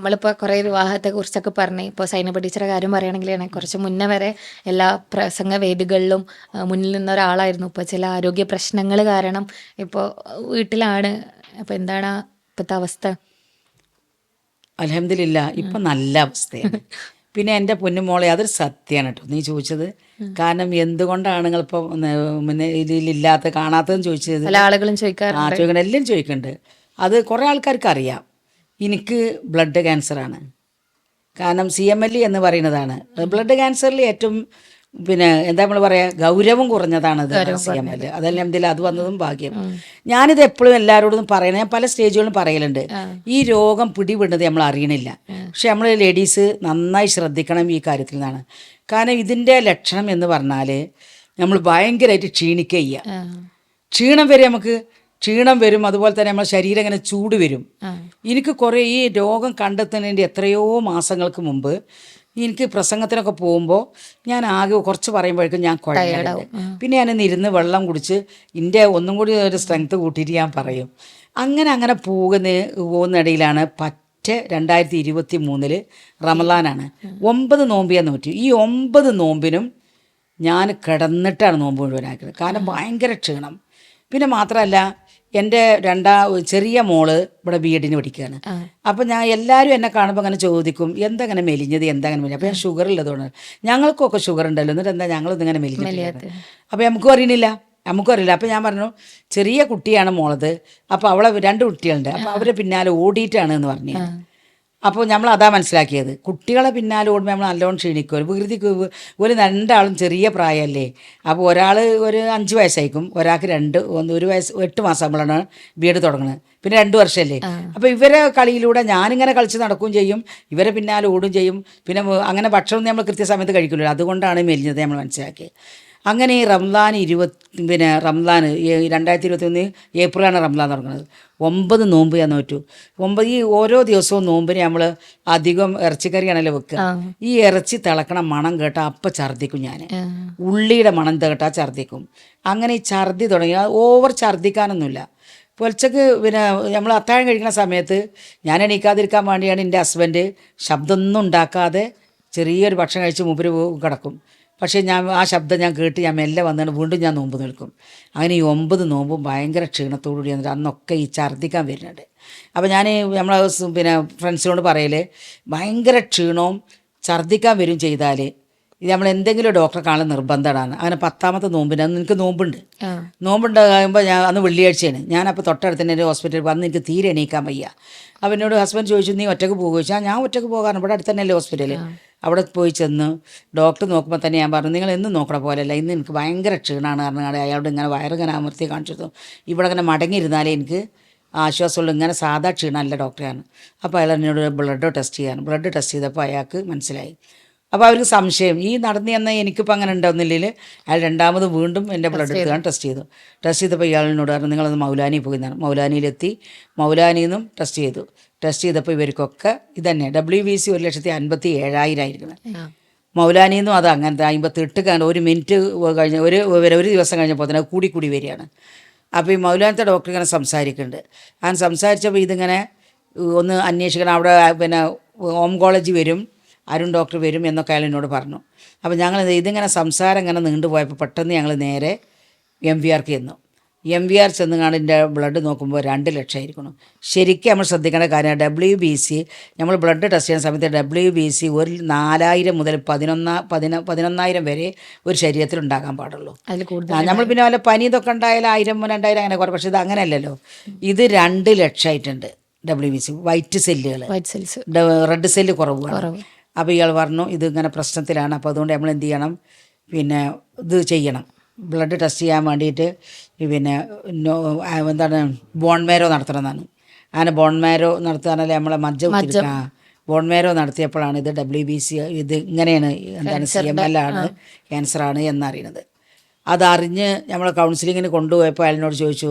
നമ്മളിപ്പോൾ കുറേ വിവാഹത്തെക്കുറിച്ചൊക്കെ പറഞ്ഞ് ഇപ്പോൾ സൈനബ ടീച്ചറെ കാര്യം പറയുകയാണെങ്കിൽ കുറച്ച് മുന്നേ വരെ എല്ലാ പ്രസംഗ വേദികളിലും മുന്നിൽ നിന്ന ഒരാളായിരുന്നു. ഇപ്പോൾ ചില ആരോഗ്യ പ്രശ്നങ്ങൾ കാരണം ഇപ്പോൾ വീട്ടിലാണ്. അപ്പോൾ എന്താണ് ഇപ്പോഴത്തെ അവസ്ഥ? അൽഹംദുലില്ലാ ഇപ്പം നല്ല അവസ്ഥയാണ്. പിന്നെ എൻ്റെ പൊന്നുമോളെ അതൊരു സത്യമാണ് കേട്ടോ നീ ചോദിച്ചത്. കാരണം എന്തുകൊണ്ടാണ് നിങ്ങളിപ്പോൾ പിന്നെ ഇതിലില്ലാത്ത കാണാത്തതെന്ന് ചോദിച്ചത്. പല ആളുകളും ചോദിക്കാറുണ്ട്. ചോദിക്കണം, എല്ലാം ചോദിക്കുന്നുണ്ട്. അത് കുറേ ആൾക്കാർക്ക് അറിയാം. എനിക്ക് ബ്ലഡ് ക്യാൻസറാണ്. കാരണം CML എന്ന് പറയുന്നതാണ് ബ്ലഡ് ക്യാൻസറിൽ ഏറ്റവും പിന്നെ എന്താ നമ്മൾ പറയുക ഗൗരവം കുറഞ്ഞതാണത് CML. അതെല്ലാം എന്തില്ല അത് വന്നതും ഭാഗ്യം. ഞാനിത് എപ്പോഴും എല്ലാവരോടും പറയണത്, ഞാൻ പല സ്റ്റേജുകളും പറയലുണ്ട്. ഈ രോഗം പിടിപെടുന്നത് നമ്മൾ അറിയണില്ല. പക്ഷെ നമ്മൾ ലേഡീസ് നന്നായി ശ്രദ്ധിക്കണം ഈ കാര്യത്തിൽ നിന്നാണ്. കാരണം ഇതിൻ്റെ ലക്ഷണം എന്ന് പറഞ്ഞാൽ നമ്മൾ ഭയങ്കരമായിട്ട് ക്ഷീണിക്കുക ചെയ്യുക. ക്ഷീണം വരും. അതുപോലെ തന്നെ നമ്മുടെ ശരീരം ഇങ്ങനെ ചൂട് വരും. എനിക്ക് കുറേ ഈ രോഗം കണ്ടെത്തുന്നതിൻ്റെ എത്രയോ മാസങ്ങൾക്ക് മുമ്പ് എനിക്ക് പ്രസംഗത്തിനൊക്കെ പോകുമ്പോൾ ഞാൻ ആകെ കുറച്ച് പറയുമ്പോഴേക്കും ഞാൻ കുഴപ്പമില്ല. പിന്നെ ഞാനിന്ന് ഇരുന്ന് വെള്ളം കുടിച്ച് എൻ്റെ ഒന്നും കൂടി ഒരു സ്ട്രെങ്ത് കൂട്ടിയിട്ട് ഞാൻ പറയും. അങ്ങനെ പോകുന്നിടയിലാണ് 2023 റമളാനാണ്. 9 നോമ്പ് ഞാൻ നോറ്റു. ഈ 9 നോമ്പിനും ഞാൻ കിടന്നിട്ടാണ് നോമ്പ് മുഴുവനാക്കുന്നത്. കാരണം ഭയങ്കര ക്ഷീണം. പിന്നെ മാത്രമല്ല എൻ്റെ ചെറിയ മോള് ഇവിടെ BEd പഠിക്കുകയാണ്. അപ്പം ഞാൻ എല്ലാവരും എന്നെ കാണുമ്പോൾ അങ്ങനെ ചോദിക്കും എന്തങ്ങനെ മെലിഞ്ഞത്. അപ്പോൾ ഞാൻ ഷുഗർ ഉള്ളതുകൊണ്ട് ഞങ്ങൾക്കൊക്കെ ഷുഗർ ഉണ്ടല്ലോ, എന്നിട്ട് എന്താ ഞങ്ങളൊന്നും ഇങ്ങനെ മെലിഞ്ഞില്ല. അപ്പോൾ നമുക്കും അറിയണില്ല. അപ്പോൾ ഞാൻ പറഞ്ഞു ചെറിയ കുട്ടിയാണ് മോളത്. അപ്പോൾ അവളെ 2 കുട്ടികളുണ്ട്. അപ്പോൾ അവരെ പിന്നാലെ ഓടിയിട്ടാണ് എന്ന് പറഞ്ഞു. അപ്പോൾ നമ്മൾ അതാ മനസ്സിലാക്കിയത്. കുട്ടികളെ പിന്നാലെ ഓടുമ്പോൾ നമ്മൾ നല്ലോണം ക്ഷീണിക്കും. വികൃതിക്ക് ഒരു 2 ആളും ചെറിയ പ്രായമല്ലേ. അപ്പോൾ ഒരാൾ ഒരു 5 വയസ്സായിരിക്കും, ഒരാൾക്ക് 1 വയസ്സ് 8 മാസം ആകുമ്പോഴാണ് BEd തുടങ്ങുന്നത്. പിന്നെ 2 വർഷമല്ലേ. അപ്പോൾ ഇവരെ കളിയിലൂടെ ഞാനിങ്ങനെ കളിച്ച് നടക്കുകയും ചെയ്യും, ഇവരെ പിന്നാലെ ഓടുകയും ചെയ്യും. പിന്നെ അങ്ങനെ ഭക്ഷണം നമ്മൾ കൃത്യസമയത്ത് കഴിക്കില്ലല്ലോ. അതുകൊണ്ടാണ് മെലിഞ്ഞത് നമ്മൾ മനസ്സിലാക്കിയത്. അങ്ങനെ ഈ റംസാൻ 2021 ഏപ്രിലാണ് റംസാൻ തുടങ്ങുന്നത്. 9 നോമ്പ് ഞാൻ നോറ്റു. ഈ ഓരോ ദിവസവും നോമ്പിന് നമ്മൾ അധികം ഇറച്ചിക്കറിയാണല്ലോ വെക്കുക. ഈ ഇറച്ചി തിളക്കണ മണം കേട്ടാൽ അപ്പം ഛർദ്ദിക്കും. ഞാൻ ഉള്ളിയുടെ മണം കേട്ടാൽ ഛർദ്ദിക്കും. അങ്ങനെ ഈ ഛർദ്ദി തുടങ്ങി. ഓവർ ഛർദ്ദിക്കാനൊന്നുമില്ല. പുലച്ചക്ക് പിന്നെ നമ്മൾ അത്താഴം കഴിക്കുന്ന സമയത്ത് ഞാൻ എണീക്കാതിരിക്കാൻ വേണ്ടിയാണ് എൻ്റെ ഹസ്ബൻഡ് ശബ്ദമൊന്നും ഉണ്ടാക്കാതെ ചെറിയൊരു ഭക്ഷണം കഴിച്ച് മൂപ്പര് കിടക്കും. പക്ഷേ ആ ശബ്ദം ഞാൻ കേട്ട് ഞാൻ മെല്ലെ വന്നിട്ട് വീണ്ടും ഞാൻ നോമ്പ് നിൽക്കും. അങ്ങനെ ഈ 9 നോമ്പും ഭയങ്കര ക്ഷീണത്തോടുകൂടി വന്നിട്ട് അന്നൊക്കെ ഈ ഛർദ്ദിക്കാൻ വരുന്നുണ്ട്. അപ്പോൾ ഞാൻ നമ്മളെ പിന്നെ ഫ്രണ്ട്സിനോട് പറയല് ഭയങ്കര ക്ഷീണവും ഛർദ്ദിക്കാൻ വരും ചെയ്താൽ ഇത് നമ്മൾ എന്തെങ്കിലും ഡോക്ടറെ കാണാൻ നിർബന്ധമാണ്. അങ്ങനെ 10ാമത്തെ നോമ്പിന് അന്ന് എനിക്ക് നോമ്പുണ്ടാകുമ്പോൾ ഞാൻ അന്ന് വെള്ളിയാഴ്ചയാണ്. ഞാനപ്പോൾ തൊട്ടടുത്ത് തന്നെ ഒരു ഹോസ്പിറ്റലിൽ വന്ന് എനിക്ക് തീരെ എണീക്കാൻ വയ്യ. അപ്പോൾ എന്നോട് ഹസ്ബൻഡ് ചോദിച്ചു നീ ഒറ്റയ്ക്ക് പോകുക ചോദിച്ചാൽ ഞാൻ ഒറ്റയ്ക്ക് പോകാറുണ്ട്, ഇവിടെ അടുത്ത് തന്നെയല്ലേ ഹോസ്പിറ്റൽ. അവിടെ പോയി ചെന്ന് ഡോക്ടർ നോക്കുമ്പോൾ തന്നെ ഞാൻ പറഞ്ഞു നിങ്ങൾ എന്നും നോക്കണ പോലെയല്ല, ഇന്ന് എനിക്ക് ഭയങ്കര ക്ഷീണമാണ് പറഞ്ഞാൽ അയാളോട് ഇങ്ങനെ വയറിങ്ങനെ അമർത്തി കാണിച്ചിരുന്നു. ഇവിടെ അങ്ങനെ മടങ്ങിയിരുന്നാലേ എനിക്ക് ആശ്വാസമുള്ളൂ, ഇങ്ങനെ സാധാ ക്ഷീണമല്ല ഡോക്ടറാണ്. അപ്പോൾ അയാൾ എന്നോട് ബ്ലഡ് ടെസ്റ്റ് ചെയ്തപ്പോൾ അയാൾക്ക് മനസ്സിലായി. അപ്പോൾ അവർക്ക് സംശയം ഈ നടന്നു എന്നാൽ എനിക്കിപ്പോൾ അങ്ങനെ ഉണ്ടാവുന്നില്ലെങ്കിൽ അയാൾ 2ാമത് വീണ്ടും എൻ്റെ ബ്ലഡ് എടുത്തുകൊണ്ട് ടെസ്റ്റ് ചെയ്തപ്പോൾ ഇയാളിനോട് പറഞ്ഞു നിങ്ങളത് മൗലാനി പോയിന്നാണ്. മൗലാനിയിലെത്തി, മൗലാനിയിൽ നിന്നും ടെസ്റ്റ് ചെയ്തപ്പോൾ ഇവർക്കൊക്കെ ഇതന്നെ WBC 1,57,000 ആയിരിക്കണം. മൗലാനിയിൽ നിന്നും അത് അങ്ങനത്തെ 58 1 മിനിറ്റ് കഴിഞ്ഞ് ഒരു ദിവസം കഴിഞ്ഞപ്പോൾ തന്നെ കൂടി വരികയാണ്. അപ്പോൾ ഈ മൗലാനത്തെ ഡോക്ടർ ഇങ്ങനെ സംസാരിക്കുന്നുണ്ട്. അങ്ങനെ സംസാരിച്ചപ്പോൾ ഇതിങ്ങനെ ഒന്ന് അന്വേഷിക്കണം, അവിടെ പിന്നെ ഓങ്കോളജി വരും, അരുൺ ഡോക്ടർ വരും എന്നൊക്കെ അയാൾ എന്നോട് പറഞ്ഞു. അപ്പോൾ ഞങ്ങൾ ഇതിങ്ങനെ സംസാരം ഇങ്ങനെ നീണ്ടുപോയപ്പോൾ പെട്ടെന്ന് ഞങ്ങൾ നേരെ MVR ചെന്നു. MVR ചെന്നുകൊണ്ട് എൻ്റെ ബ്ലഡ് നോക്കുമ്പോൾ 2 ലക്ഷം ആയിരിക്കണം. ശരിക്കും നമ്മൾ ശ്രദ്ധിക്കേണ്ട കാര്യമാണ് WBC. നമ്മൾ ബ്ലഡ് ടെസ്റ്റ് ചെയ്യുന്ന സമയത്ത് WBC 4,000 മുതൽ 11,000 വരെ ഒരു ശരീരത്തിൽ ഉണ്ടാകാൻ പാടുള്ളൂ. നമ്മൾ പിന്നെ വല്ല പനി ഇതൊക്കെ ഉണ്ടായാലും 1,000 2,000 അങ്ങനെ കുറേ. പക്ഷേ ഇത് അങ്ങനെയല്ലല്ലോ. ഇത് 2 ലക്ഷമായിട്ടുണ്ട് WBC. വൈറ്റ് സെല്ലുകൾ, റെഡ് സെല്ല് കുറവാണ്. അപ്പോൾ ഇയാൾ പറഞ്ഞു ഇതിങ്ങനെ പ്രശ്നത്തിലാണ്. അപ്പോൾ അതുകൊണ്ട് നമ്മൾ എന്ത് ചെയ്യണം, പിന്നെ ഇത് ചെയ്യണം, ബ്ലഡ് ടെസ്റ്റ് ചെയ്യാൻ വേണ്ടിയിട്ട് പിന്നെ എന്താണ് ബോൺ മാരോ നടത്തണമെന്നാണ്. അങ്ങനെ ബോൺ മാരോ നടത്താനല്ലേ നമ്മളെ ബോൺ മാരോ നടത്തിയപ്പോഴാണ് ഇത് WBC ഇത് ഇങ്ങനെയാണ്, എന്താണ് CML ആണ്, ക്യാൻസറാണ് എന്നറിയണത്. അതറിഞ്ഞ് നമ്മൾ കൗൺസിലിങ്ങിന് കൊണ്ടുപോയപ്പോൾ അയാളിനോട് ചോദിച്ചു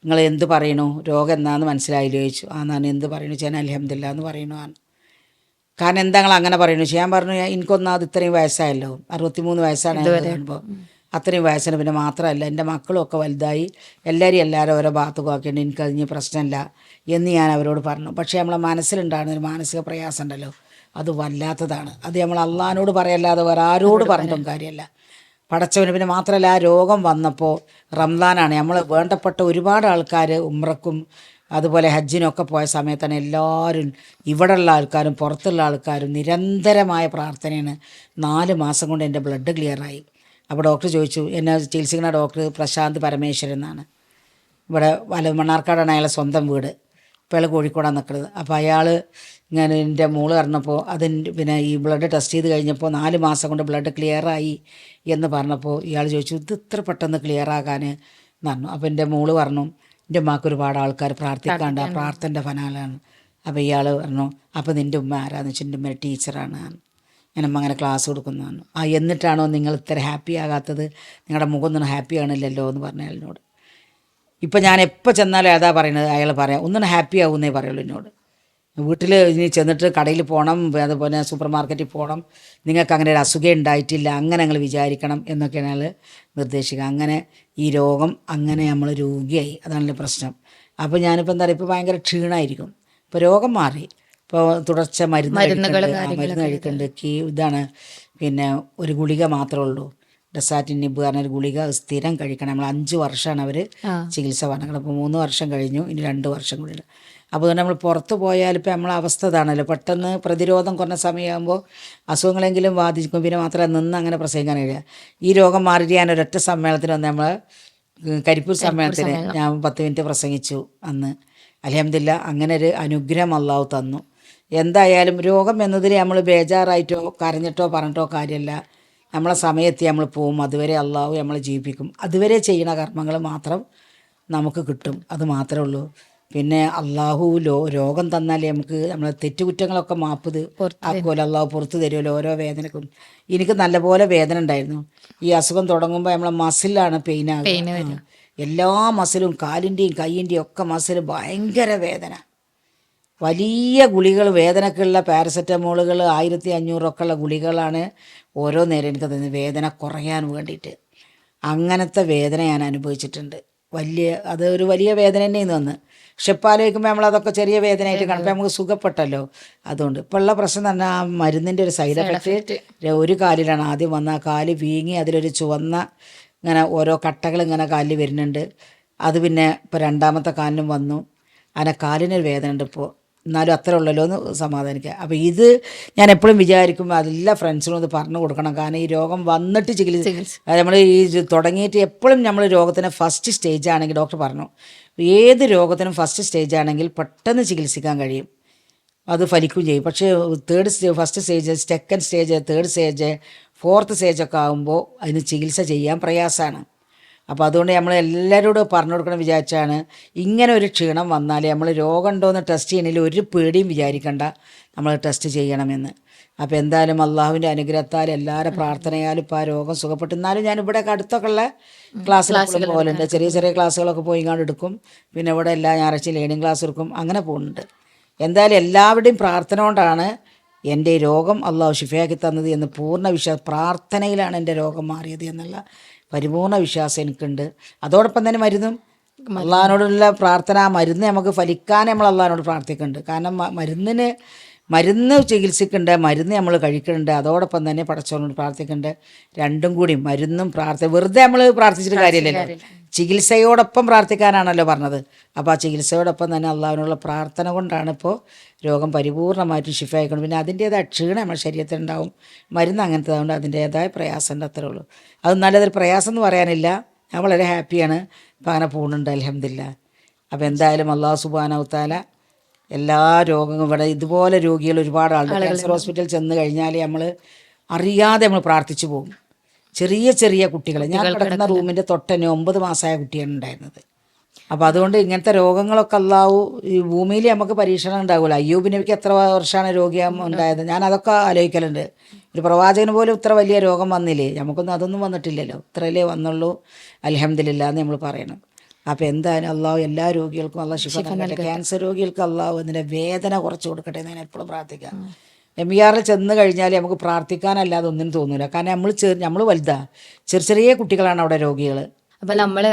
നിങ്ങൾ എന്ത് പറയണു, രോഗം എന്താണെന്ന് മനസ്സിലായില്ലോ ചോദിച്ചു. ഞാൻ എന്ത് പറയണു ഞാൻ അൽഹംദുലില്ലാ എന്ന് പറയണു. കാരണം എന്താ നിങ്ങൾ അങ്ങനെ പറയണു? ഞാൻ പറഞ്ഞു എനിക്കൊന്നാമത് ഇത്രയും വയസ്സായല്ലോ, 63 വയസ്സാണ് കാണുമ്പോൾ. അത്രയും വയസ്സിന്. പിന്നെ മാത്രമല്ല എൻ്റെ മക്കളും ഒക്കെ വലുതായി, എല്ലാവരും ഓരോ ഭാഗത്ത് ആക്കിയിട്ട് എനിക്ക് അതിന് പ്രശ്നമില്ല എന്ന് ഞാൻ അവരോട് പറഞ്ഞു. പക്ഷേ നമ്മളെ മനസ്സിലുണ്ടാകുന്ന ഒരു മാനസിക പ്രയാസം ഉണ്ടല്ലോ, അത് വല്ലാത്തതാണ്. അത് നമ്മൾ അള്ളാഹിനോട് പറയല്ലാതെ വേറെ ആരോട് പറഞ്ഞിട്ടും കാര്യമല്ല, പടച്ചവന്. പിന്നെ മാത്രമല്ല, ആ രോഗം വന്നപ്പോൾ റംസാനാണ്, നമ്മൾ വേണ്ടപ്പെട്ട ഒരുപാട് ആൾക്കാർ ഉംറക്കും അതുപോലെ ഹജ്ജിനൊക്കെ പോയ സമയത്താണ് എല്ലാവരും, ഇവിടെയുള്ള ആൾക്കാരും പുറത്തുള്ള ആൾക്കാരും നിരന്തരമായ പ്രാർത്ഥനയാണ്. 4 മാസം കൊണ്ട് എൻ്റെ ബ്ലഡ് ക്ലിയറായി. അപ്പോൾ ഡോക്ടർ ചോദിച്ചു, എന്നെ ചികിത്സിക്കുന്ന ഡോക്ടർ പ്രശാന്ത് പരമേശ്വരൻ എന്നാണ്, ഇവിടെ മണ്ണാർക്കാടാണ് അയാളെ സ്വന്തം വീട്. ഇപ്പോൾ അയാൾ കോഴിക്കോടാണ് നിൽക്കുന്നത്. അപ്പോൾ അയാൾ ഇങ്ങനെ എൻ്റെ മോള് പറഞ്ഞപ്പോൾ പിന്നെ ഈ ബ്ലഡ് ടെസ്റ്റ് ചെയ്ത് കഴിഞ്ഞപ്പോൾ 4 മാസം കൊണ്ട് ബ്ലഡ് ക്ലിയറായി എന്ന് പറഞ്ഞപ്പോൾ ഇയാൾ ചോദിച്ചു, ഇത് ഇത്ര പെട്ടെന്ന് ക്ലിയറാകാൻ എന്ന് പറഞ്ഞു. അപ്പോൾ എൻ്റെ മോള് പറഞ്ഞു, എൻ്റെ ഉമ്മാക്ക് ഒരുപാട് ആൾക്കാർ പ്രാർത്ഥിക്കാണ്ട്, ആ പ്രാർത്ഥൻ്റെ ഫനാലാണ്. അപ്പോൾ ഇയാൾ പറഞ്ഞു, അപ്പോൾ നിൻ്റെ ഉമ്മ ആരാന്ന് വെച്ചാൽ എൻ്റെ ഉമ്മ ടീച്ചറാണ്, ഞാനമ്മ അങ്ങനെ ക്ലാസ് കൊടുക്കുന്നതാണ്. എന്നിട്ടാണോ നിങ്ങൾ ഇത്ര ഹാപ്പി ആകാത്തത്, നിങ്ങളുടെ മുഖം ഒന്നും ഹാപ്പി ആണില്ലല്ലോ എന്ന് പറഞ്ഞ അയാളിനോട്. ഇപ്പം ഞാൻ എപ്പോൾ ചെന്നാലും ഏതാ പറയുന്നത്, അയാൾ പറയാം ഒന്നും ഹാപ്പി ആവുന്നേ പറയുള്ളൂ എന്നോട്. വീട്ടിൽ ഇനി ചെന്നിട്ട് കടയിൽ പോകണം, അതുപോലെ സൂപ്പർ മാർക്കറ്റിൽ പോകണം, നിങ്ങൾക്ക് അങ്ങനെ ഒരു അസുഖം ഉണ്ടായിട്ടില്ല, അങ്ങനെ ഞങ്ങൾ വിചാരിക്കണം എന്നൊക്കെയാണ് അയാൾ നിർദ്ദേശിക്കുക. അങ്ങനെ ഈ രോഗം അങ്ങനെ നമ്മൾ രോഗിയായി, അതാണല്ലോ പ്രശ്നം. അപ്പോൾ ഞാനിപ്പോൾ എന്താ പറയുക, ഇപ്പോൾ ഭയങ്കര ക്ഷീണമായിരിക്കും. ഇപ്പോൾ രോഗം മാറി, ഇപ്പോൾ തുടർച്ച മരുന്ന് കഴിക്കുന്നുണ്ട്. ഇതാണ് പിന്നെ ഒരു ഗുളിക മാത്രമേ ഉള്ളൂ, ഡെസാറ്റിൻ നിബ് പറഞ്ഞൊരു ഗുളിക സ്ഥിരം കഴിക്കണം. നമ്മൾ 5 വർഷമാണ് അവർ ചികിത്സ പറഞ്ഞത്. അപ്പോൾ 3 വർഷം കഴിഞ്ഞു, ഇനി 2 വർഷം കൂടി ഉണ്ട്. അപ്പോൾ അതുകൊണ്ട് നമ്മൾ പുറത്ത് പോയാൽ ഇപ്പോൾ നമ്മളെ അവസ്ഥ ഇതാണല്ലോ, പെട്ടെന്ന് പ്രതിരോധം കുറഞ്ഞ സമയമാകുമ്പോൾ അസുഖങ്ങളെങ്കിലും ബാധിക്കും. പിന്നെ മാത്രമല്ല നിന്ന് അങ്ങനെ പ്രസംഗിക്കാൻ കഴിയില്ല. ഈ രോഗം മാറിയിട്ട് ഞാൻ ഒരൊറ്റ സമ്മേളനത്തിന് വന്ന് നമ്മൾ കരിപ്പൂർ സമ്മേളനത്തിന് ഞാൻ 10 മിനിറ്റ് പ്രസംഗിച്ചു അന്ന്. അൽഹംദുലില്ലാ, അങ്ങനെ ഒരു അനുഗ്രഹം അള്ളാഹു തന്നു. എന്തായാലും രോഗം എന്നതിൽ നമ്മൾ ബേജാറായിട്ടോ കരഞ്ഞിട്ടോ പറഞ്ഞിട്ടോ കാര്യമല്ല. നമ്മളെ സമയത്ത് നമ്മൾ പോവും, അതുവരെ അള്ളാഹു നമ്മളെ ജീവിപ്പിക്കും. അതുവരെ ചെയ്യുന്ന കർമ്മങ്ങൾ മാത്രം നമുക്ക് കിട്ടും, അത് മാത്രമേ ഉള്ളൂ. പിന്നെ അള്ളാഹു രോഗം തന്നാലേ നമുക്ക് നമ്മളെ തെറ്റുകുറ്റങ്ങളൊക്കെ ആക്കുമല്ലോ, അള്ളാഹു പുറത്ത് തരുമല്ലോ ഓരോ വേദനക്കും. എനിക്ക് നല്ലപോലെ വേദന ഉണ്ടായിരുന്നു. ഈ അസുഖം തുടങ്ങുമ്പോൾ നമ്മളെ മസിലാണ് പെയിൻ ആകുക. എല്ലാ മസിലും, കാലിൻ്റെയും കൈയിൻ്റെയും ഒക്കെ മസിൽ ഭയങ്കര വേദന. വലിയ ഗുളികൾ, വേദനക്കുള്ള പാരസെറ്റമോളുകൾ 1500 ഉള്ള ഗുളികളാണ് ഓരോ നേരം എനിക്ക് തന്നത്, വേദന കുറയാൻ വേണ്ടിയിട്ട്. അങ്ങനത്തെ വേദന ഞാൻ അനുഭവിച്ചിട്ടുണ്ട്. അതൊരു വലിയ വേദന തന്നെയെന്ന് വന്ന്. പക്ഷെ ഇപ്പോൾ ആലോചിക്കുമ്പോൾ നമ്മളതൊക്കെ ചെറിയ വേദനയായിട്ട് കാണുമ്പോൾ നമുക്ക് സുഖപ്പെട്ടല്ലോ. അതുകൊണ്ട് ഇപ്പോൾ ഉള്ള പ്രശ്നം തന്നെ ആ മരുന്നിൻ്റെ ഒരു സൈഡ് എഫക്റ്റ് ഒരു കാലിലാണ് ആദ്യം വന്ന. ആ കാല് വീങ്ങി അതിലൊരു ചുവന്ന ഇങ്ങനെ ഓരോ കട്ടകൾ ഇങ്ങനെ കാലിൽ വരുന്നുണ്ട്. അത് പിന്നെ ഇപ്പോൾ 2ാമത്തെ കാലിനും വന്നു. അങ്ങനെ കാലിനൊരു വേദന ഉണ്ട് ഇപ്പോൾ, എന്നാലും അത്ര ഉള്ളല്ലോ എന്ന് സമാധാനിക്കുക. അപ്പോൾ ഇത് ഞാൻ എപ്പോഴും വിചാരിക്കും, അതെല്ലാ ഫ്രണ്ട്സിനും ഇത് പറഞ്ഞു കൊടുക്കണം. കാരണം ഈ രോഗം വന്നിട്ട് നമ്മൾ ഈ തുടങ്ങിയിട്ട് എപ്പോഴും നമ്മൾ രോഗത്തിന് ഫസ്റ്റ് സ്റ്റേജ് ആണെങ്കിൽ, ഡോക്ടർ പറഞ്ഞു ഏത് രോഗത്തിനും ഫസ്റ്റ് സ്റ്റേജ് ആണെങ്കിൽ പെട്ടെന്ന് ചികിത്സിക്കാൻ കഴിയും, അത് ഫലിക്കുകയും ചെയ്യും. പക്ഷേ first stage, second stage, third stage, fourth സ്റ്റേജൊക്കെ ആകുമ്പോൾ അതിന് ചികിത്സ ചെയ്യാൻ പ്രയാസമാണ്. അപ്പോൾ അതുകൊണ്ട് നമ്മൾ എല്ലാവരോടും പറഞ്ഞു കൊടുക്കണം വിചാരിച്ചാണ്, ഇങ്ങനെ ഒരു ക്ഷീണം വന്നാൽ നമ്മൾ രോഗം ഉണ്ടോയെന്ന് ടെസ്റ്റ് ചെയ്യണമെങ്കിൽ ഒരു പേടിയും വിചാരിക്കേണ്ട, നമ്മൾ ടെസ്റ്റ് ചെയ്യണമെന്ന്. അപ്പോൾ എന്തായാലും അള്ളാഹുവിൻ്റെ അനുഗ്രഹത്താൽ എല്ലാവരുടെ പ്രാർത്ഥനയാലും ഇപ്പോൾ ആ രോഗം സുഖപ്പെട്ടു. എന്നാലും ഞാൻ ഇവിടെ അടുത്തൊക്കെ ഉള്ള ക്ലാസ്സിലൊക്കെ പോകലുണ്ട്, ചെറിയ ചെറിയ ക്ലാസ്സുകളൊക്കെ പോയി ഇങ്ങോട്ട് എടുക്കും. പിന്നെ ഇവിടെ എല്ലാ ഞായറാഴ്ചയും ലേണിംഗ് ക്ലാസ് എടുക്കും, അങ്ങനെ പോകുന്നുണ്ട്. എന്തായാലും എല്ലാവരുടെയും പ്രാർത്ഥന കൊണ്ടാണ് എൻ്റെ രോഗം അള്ളാഹു ശിഫയാക്കി തന്നത് എന്ന് പൂർണ്ണ പ്രാർത്ഥനയിലാണ് എൻ്റെ രോഗം മാറിയത് എന്നുള്ള പരിപൂർണ്ണ വിശ്വാസം എനിക്കുണ്ട്. അതോടൊപ്പം തന്നെ അള്ളാഹിനോടുള്ള പ്രാർത്ഥന, മരുന്ന് നമുക്ക് ഫലിക്കാൻ നമ്മൾ അള്ളാഹിനോട് പ്രാർത്ഥിക്കുന്നുണ്ട്. കാരണം മരുന്ന് ചികിത്സിക്കുന്നുണ്ട്, മരുന്ന് നമ്മൾ കഴിക്കുന്നുണ്ട്, അതോടൊപ്പം തന്നെ പടച്ചവനോട് പ്രാർത്ഥിക്കുന്നുണ്ട്. രണ്ടും കൂടി, മരുന്നും വെറുതെ നമ്മൾ പ്രാർത്ഥിച്ചിട്ട് കാര്യമില്ലല്ലോ, ചികിത്സയോടൊപ്പം പ്രാർത്ഥിക്കാനാണല്ലോ പറഞ്ഞത്. അപ്പോൾ ആ ചികിത്സയോടൊപ്പം തന്നെ അള്ളാഹിനോടുള്ള പ്രാർത്ഥന കൊണ്ടാണ് ഇപ്പോൾ രോഗം പരിപൂർണ്ണമായിട്ടും ഷിഫയായിക്കൊണ്ട്. പിന്നെ അതിൻ്റേതായ ക്ഷീണം നമ്മുടെ ശരീരത്തിലുണ്ടാവും, മരുന്ന് അങ്ങനത്തെ അതുകൊണ്ട് അതിൻ്റേതായ പ്രയാസമുണ്ട്, അത്രേ ഉള്ളൂ. അത് നല്ലതൊരു പ്രയാസം എന്ന് പറയാനില്ല, ഞാൻ വളരെ ഹാപ്പിയാണ്, ഇപ്പം അങ്ങനെ പോകുന്നുണ്ട് അൽഹംദുലില്ലാ. അപ്പോൾ എന്തായാലും അള്ളാഹു സുബ്ഹാനഹു തആല എല്ലാ രോഗങ്ങളും, ഇവിടെ ഇതുപോലെ രോഗികൾ ഒരുപാട് ആളുണ്ട്. ക്യാൻസർ ഹോസ്പിറ്റലിൽ ചെന്ന് കഴിഞ്ഞാൽ നമ്മൾ അറിയാതെ നമ്മൾ പ്രാർത്ഥിച്ചു പോകും. ചെറിയ ചെറിയ കുട്ടികളെ, ഞാൻ കിടക്കുന്ന റൂമിൻ്റെ തൊട്ടന്നെ 9 മാസമായ കുട്ടിയാണ് ഉണ്ടായിരുന്നത്. അപ്പോൾ അതുകൊണ്ട് ഇങ്ങനത്തെ രോഗങ്ങളൊക്കെ അള്ളാഹു, ഈ ഭൂമിയിൽ നമുക്ക് പരീക്ഷണം ഉണ്ടാകുമല്ലോ. അയ്യൂബ് നബിക്ക് എത്ര വർഷമാണ് രോഗം ഉണ്ടായത്, ഞാൻ അതൊക്കെ ആലോചിക്കലുണ്ട്. ഒരു പ്രവാചകന് പോലും ഇത്ര വലിയ രോഗം വന്നില്ലേ, അതൊന്നും വന്നിട്ടില്ലല്ലോ, ഇത്രയല്ലേ വന്നുള്ളൂ. അൽഹംദുലില്ലാ എന്ന് നമ്മൾ പറയണം. അപ്പോൾ എന്തായാലും അള്ളാഹു എല്ലാ രോഗികൾക്കും അള്ളാഹു ശിഫ നൽകട്ടെ. ക്യാൻസർ രോഗികൾക്ക് അള്ളാഹു അതിൻ്റെ വേദന കുറച്ച് കൊടുക്കട്ടെ എന്ന് ഞാൻ എപ്പോഴും പ്രാർത്ഥിക്കാം. MER ചെന്ന് കഴിഞ്ഞാൽ നമുക്ക് പ്രാർത്ഥിക്കാനല്ലാതെ ഒന്നിനും തോന്നില്ല. കാരണം നമ്മൾ വലുതാ, ചെറിയ ചെറിയ കുട്ടികളാണ് അവിടെ രോഗികൾ. അപ്പം നമ്മൾ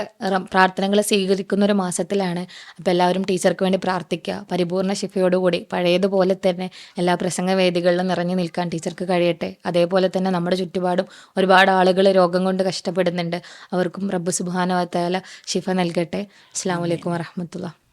പ്രാർത്ഥനകൾ സ്വീകരിക്കുന്ന ഒരു മാസത്തിലാണ്. അപ്പം എല്ലാവരും ടീച്ചർക്ക് വേണ്ടി പ്രാർത്ഥിക്കുക. പരിപൂർണ്ണ ശിഫയോടുകൂടി പഴയതുപോലെ തന്നെ എല്ലാ പ്രസംഗ വേദികളിലും നിറഞ്ഞു നിൽക്കാൻ ടീച്ചർക്ക് കഴിയട്ടെ. അതേപോലെ തന്നെ നമ്മുടെ ചുറ്റുപാടും ഒരുപാട് ആളുകൾ രോഗം കൊണ്ട് കഷ്ടപ്പെടുന്നുണ്ട്. അവർക്കും റബ്ബ് സുബ്ഹാനഹു വ തആല ശിഫ നൽകട്ടെ. അസ്സലാമു അലൈക്കും വറഹ്മത്തുള്ളാഹി.